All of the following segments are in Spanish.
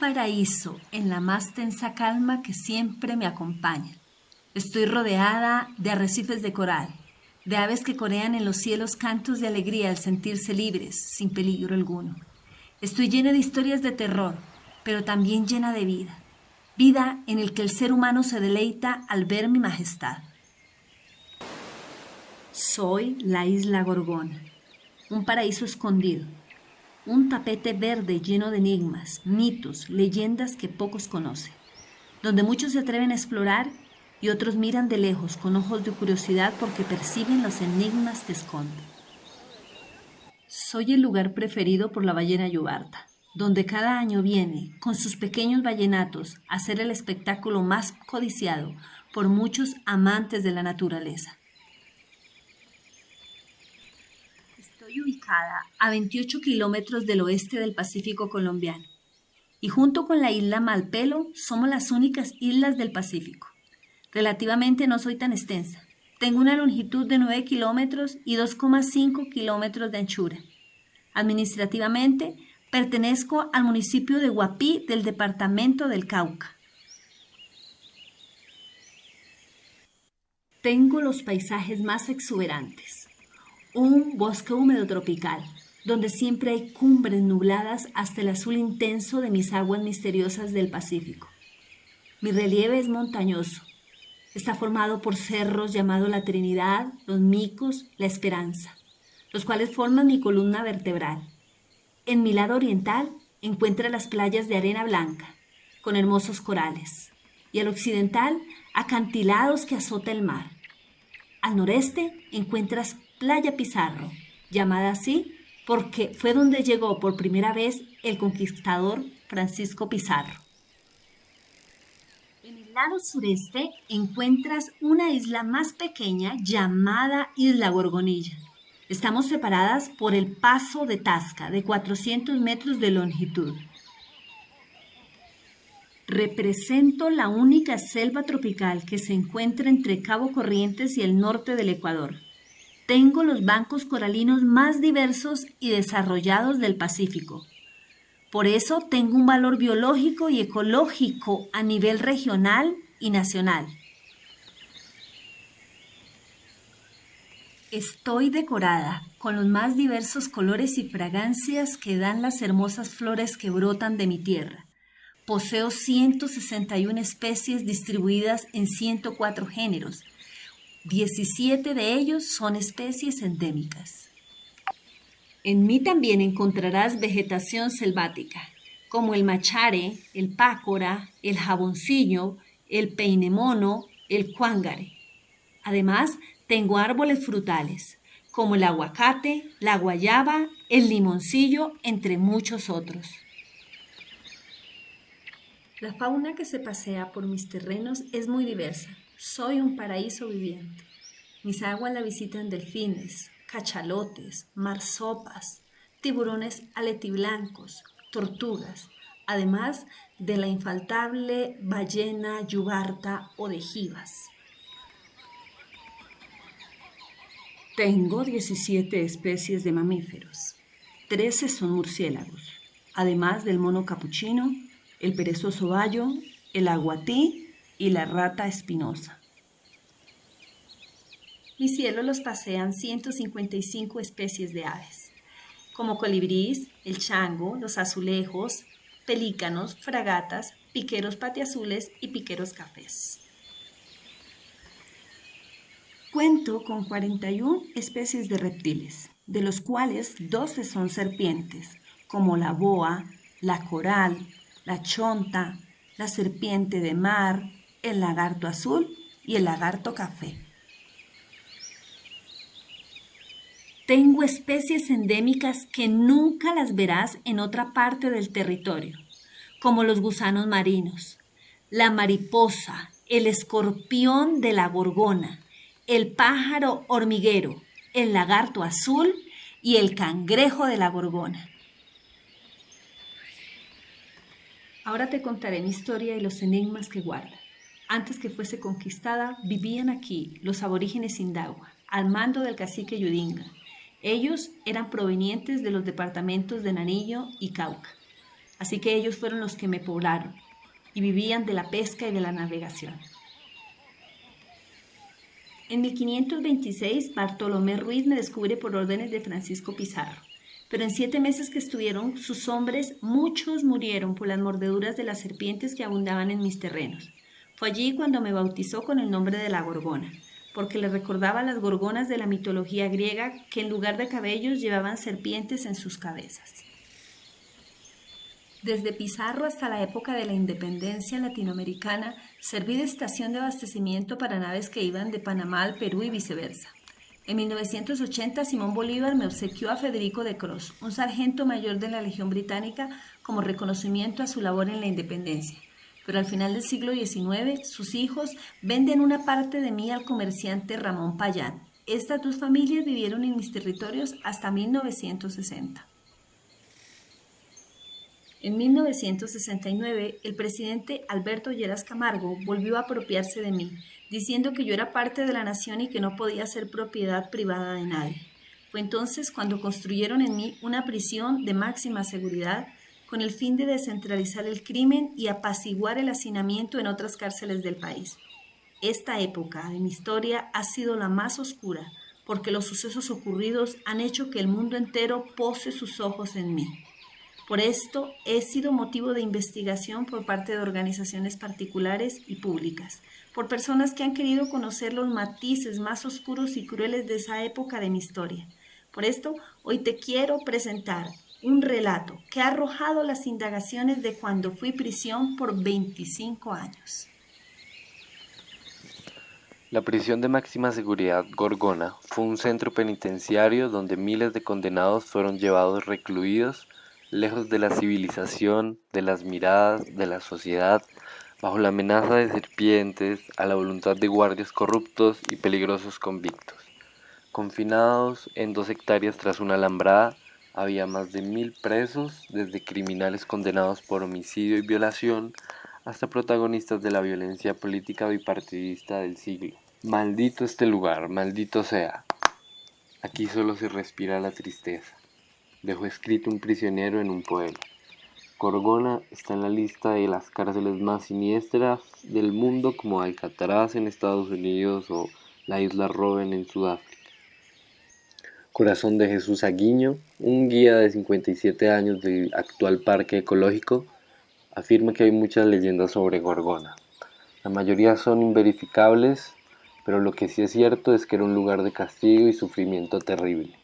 paraíso en la más tensa calma que siempre me acompaña. Estoy rodeada de arrecifes de coral, de aves que corean en los cielos cantos de alegría al sentirse libres, sin peligro alguno. Estoy llena de historias de terror, pero también llena de vida. Vida en el que el ser humano se deleita al ver mi majestad. Soy la isla Gorgona, un paraíso escondido, un tapete verde lleno de enigmas, mitos, leyendas que pocos conocen, donde muchos se atreven a explorar y otros miran de lejos con ojos de curiosidad porque perciben los enigmas que esconde. Soy el lugar preferido por la ballena yubarta, donde cada año viene, con sus pequeños ballenatos, a hacer el espectáculo más codiciado por muchos amantes de la naturaleza. Estoy ubicada a 28 kilómetros del oeste del Pacífico colombiano y junto con la isla Malpelo somos las únicas islas del Pacífico. Relativamente no soy tan extensa. Tengo una longitud de 9 kilómetros y 2,5 kilómetros de anchura. Administrativamente, pertenezco al municipio de Guapí del departamento del Cauca. Tengo los paisajes más exuberantes. Un bosque húmedo tropical, donde siempre hay cumbres nubladas hasta el azul intenso de mis aguas misteriosas del Pacífico. Mi relieve es montañoso. Está formado por cerros llamados la Trinidad, los Micos, la Esperanza, los cuales forman mi columna vertebral. En mi lado oriental encuentra las playas de arena blanca, con hermosos corales, y al occidental acantilados que azota el mar. Al noreste encuentras Playa Pizarro, llamada así porque fue donde llegó por primera vez el conquistador Francisco Pizarro. En el lado sureste encuentras una isla más pequeña llamada Isla Gorgonilla. Estamos separadas por el Paso de Tasca, de 400 metros de longitud. Represento la única selva tropical que se encuentra entre Cabo Corrientes y el norte del Ecuador. Tengo los bancos coralinos más diversos y desarrollados del Pacífico. Por eso tengo un valor biológico y ecológico a nivel regional y nacional. Estoy decorada con los más diversos colores y fragancias que dan las hermosas flores que brotan de mi tierra. Poseo 161 especies distribuidas en 104 géneros. 17 de ellos son especies endémicas. En mí también encontrarás vegetación selvática, como el machare, el pácora, el jaboncillo, el peinemono, el cuángare. Además, tengo árboles frutales, como el aguacate, la guayaba, el limoncillo, entre muchos otros. La fauna que se pasea por mis terrenos es muy diversa. Soy un paraíso viviente. Mis aguas la visitan delfines, cachalotes, marsopas, tiburones aletiblancos, tortugas, además de la infaltable ballena yubarta o de jivas. Tengo 17 especies de mamíferos. 13 son murciélagos, además del mono capuchino, el perezoso bayo, el aguatí y la rata espinosa. Mi cielo los pasean 155 especies de aves, como colibríes, el chango, los azulejos, pelícanos, fragatas, piqueros patiazules y piqueros cafés. Cuento con 41 especies de reptiles, de los cuales 12 son serpientes, como la boa, la coral, la chonta, la serpiente de mar, el lagarto azul y el lagarto café. Tengo especies endémicas que nunca las verás en otra parte del territorio, como los gusanos marinos, la mariposa, el escorpión de la gorgona, el pájaro hormiguero, el lagarto azul y el cangrejo de la gorgona. Ahora te contaré mi historia y los enigmas que guarda. Antes que fuese conquistada, vivían aquí los aborígenes Indagua, al mando del cacique Yudinga. Ellos eran provenientes de los departamentos de Nariño y Cauca. así que ellos fueron los que me poblaron y vivían de la pesca y de la navegación. En 1526, Bartolomé Ruiz me descubre por órdenes de Francisco Pizarro, pero en 7 meses que estuvieron sus hombres, muchos murieron por las mordeduras de las serpientes que abundaban en mis terrenos. Fue allí cuando me bautizó con el nombre de la Gorgona, porque le recordaba a las gorgonas de la mitología griega que en lugar de cabellos llevaban serpientes en sus cabezas. Desde Pizarro hasta la época de la independencia latinoamericana, serví de estación de abastecimiento para naves que iban de Panamá al Perú y viceversa. En 1980, Simón Bolívar me obsequió a Federico de Cross, un sargento mayor de la Legión Británica, como reconocimiento a su labor en la independencia. Pero al final del siglo XIX, sus hijos venden una parte de mí al comerciante Ramón Payán. Estas dos familias vivieron en mis territorios hasta 1960. En 1969, el presidente Alberto Lleras Camargo volvió a apropiarse de mí, diciendo que yo era parte de la nación y que no podía ser propiedad privada de nadie. Fue entonces cuando construyeron en mí una prisión de máxima seguridad con el fin de descentralizar el crimen y apaciguar el hacinamiento en otras cárceles del país. Esta época de mi historia ha sido la más oscura porque los sucesos ocurridos han hecho que el mundo entero pose sus ojos en mí. Por esto he sido motivo de investigación por parte de organizaciones particulares y públicas, por personas que han querido conocer los matices más oscuros y crueles de esa época de mi historia. Por esto, hoy te quiero presentar un relato que ha arrojado las indagaciones de cuando fui prisión por 25 años. La prisión de máxima seguridad Gorgona fue un centro penitenciario donde miles de condenados fueron llevados recluidos lejos de la civilización, de las miradas, de la sociedad, bajo la amenaza de serpientes, a la voluntad de guardias corruptos y peligrosos convictos. Confinados en 2 hectáreas tras una alambrada, había más de 1000 presos, desde criminales condenados por homicidio y violación, hasta protagonistas de la violencia política bipartidista del siglo. Maldito este lugar, maldito sea. Aquí solo se respira la tristeza. Dejó escrito un prisionero en un poema. Gorgona está en la lista de las cárceles más siniestras del mundo, como Alcatraz en Estados Unidos o la isla Robben en Sudáfrica. Corazón de Jesús Aguiño, un guía de 57 años del actual parque ecológico, afirma que hay muchas leyendas sobre Gorgona. La mayoría son inverificables, pero lo que sí es cierto es que era un lugar de castigo y sufrimiento terrible.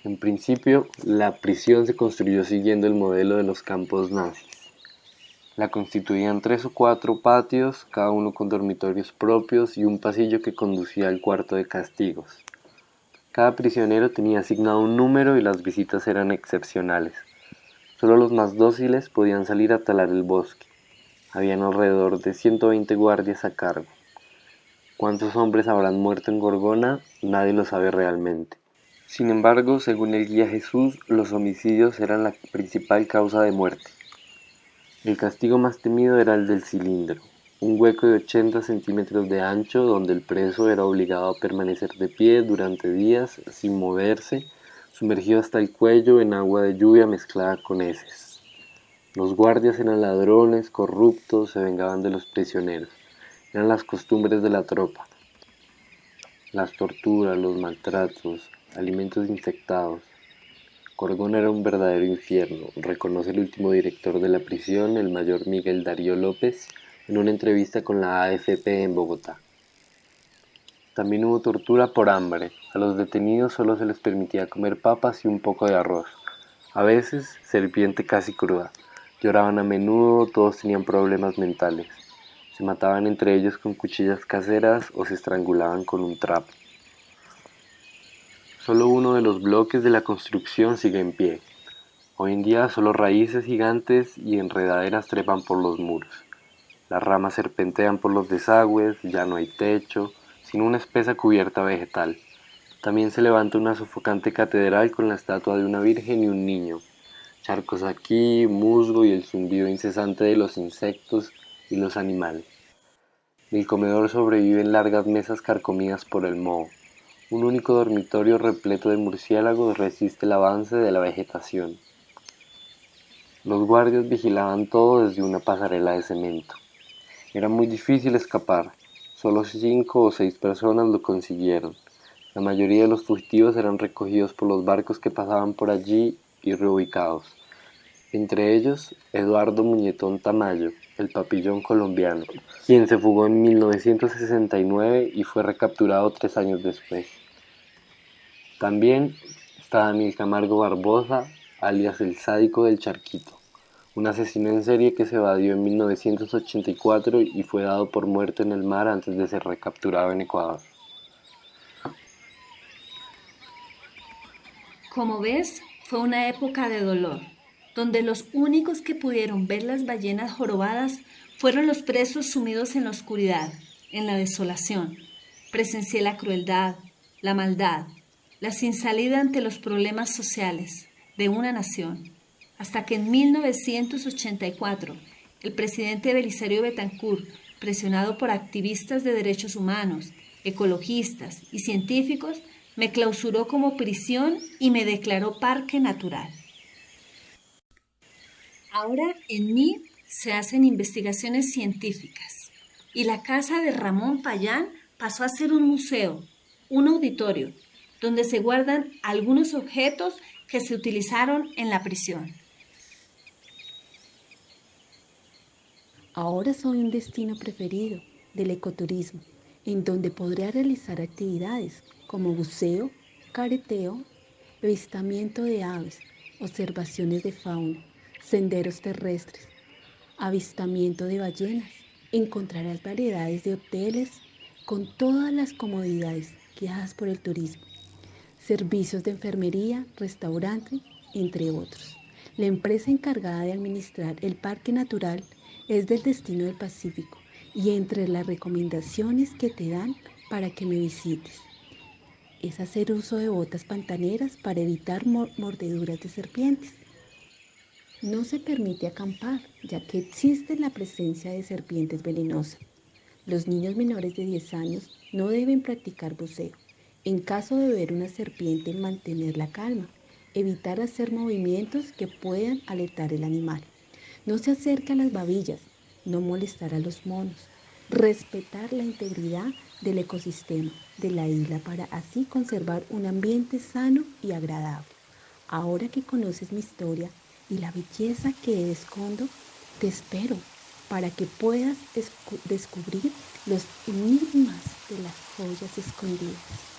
En principio, la prisión se construyó siguiendo el modelo de los campos nazis. La constituían 3 o 4 patios, cada uno con dormitorios propios y un pasillo que conducía al cuarto de castigos. Cada prisionero tenía asignado un número y las visitas eran excepcionales. Solo los más dóciles podían salir a talar el bosque. Habían alrededor de 120 guardias a cargo. ¿Cuántos hombres habrán muerto en Gorgona? Nadie lo sabe realmente. Sin embargo, según el guía Jesús, los homicidios eran la principal causa de muerte. El castigo más temido era el del cilindro, un hueco de 80 centímetros de ancho donde el preso era obligado a permanecer de pie durante días sin moverse, sumergido hasta el cuello en agua de lluvia mezclada con heces. Los guardias eran ladrones, corruptos, se vengaban de los prisioneros. Eran las costumbres de la tropa. Las torturas, los maltratos, alimentos infectados. Gorgona era un verdadero infierno, reconoce el último director de la prisión, el mayor Miguel Darío López, en una entrevista con la AFP en Bogotá. También hubo tortura por hambre. A los detenidos solo se les permitía comer papas y un poco de arroz. A veces, serpiente casi cruda. Lloraban a menudo, todos tenían problemas mentales. Se mataban entre ellos con cuchillas caseras o se estrangulaban con un trapo. Solo uno de los bloques de la construcción sigue en pie. Hoy en día solo raíces gigantes y enredaderas trepan por los muros. Las ramas serpentean por los desagües, ya no hay techo, sino una espesa cubierta vegetal. También se levanta una sofocante catedral con la estatua de una virgen y un niño. Charcos aquí, musgo y el zumbido incesante de los insectos y los animales. Del comedor sobreviven largas mesas carcomidas por el moho. Un único dormitorio repleto de murciélagos resiste el avance de la vegetación. Los guardias vigilaban todo desde una pasarela de cemento. Era muy difícil escapar. Solo 5 o 6 personas lo consiguieron. La mayoría de los fugitivos eran recogidos por los barcos que pasaban por allí y reubicados. Entre ellos, Eduardo Muñetón Tamayo, el papillón colombiano, quien se fugó en 1969 y fue recapturado 3 años después. También está Daniel Camargo Barbosa, alias el Sádico del Charquito, un asesino en serie que se evadió en 1984 y fue dado por muerto en el mar antes de ser recapturado en Ecuador. Como ves, fue una época de dolor, donde los únicos que pudieron ver las ballenas jorobadas fueron los presos sumidos en la oscuridad, en la desolación. Presencié la crueldad, la maldad, la sin salida ante los problemas sociales de una nación, hasta que en 1984 el presidente Belisario Betancur, presionado por activistas de derechos humanos, ecologistas y científicos, me clausuró como prisión y me declaró parque natural. Ahora en mí se hacen investigaciones científicas y la casa de Ramón Payán pasó a ser un museo, un auditorio, donde se guardan algunos objetos que se utilizaron en la prisión. Ahora soy un destino preferido del ecoturismo, en donde podré realizar actividades como buceo, careteo, avistamiento de aves, observaciones de fauna, senderos terrestres, avistamiento de ballenas. Encontrarás variedades de hoteles con todas las comodidades guiadas por el turismo, servicios de enfermería, restaurante, entre otros. La empresa encargada de administrar el parque natural es del Destino del Pacífico y entre las recomendaciones que te dan para que me visites es hacer uso de botas pantaneras para evitar mordeduras de serpientes. No se permite acampar, ya que existe la presencia de serpientes venenosas. Los niños menores de 10 años no deben practicar buceo. En caso de ver una serpiente, mantener la calma, evitar hacer movimientos que puedan alertar al animal. No se acerque a las babillas, no molestar a los monos, respetar la integridad del ecosistema de la isla para así conservar un ambiente sano y agradable. Ahora que conoces mi historia y la belleza que escondo, te espero para que puedas descubrir los enigmas de las joyas escondidas.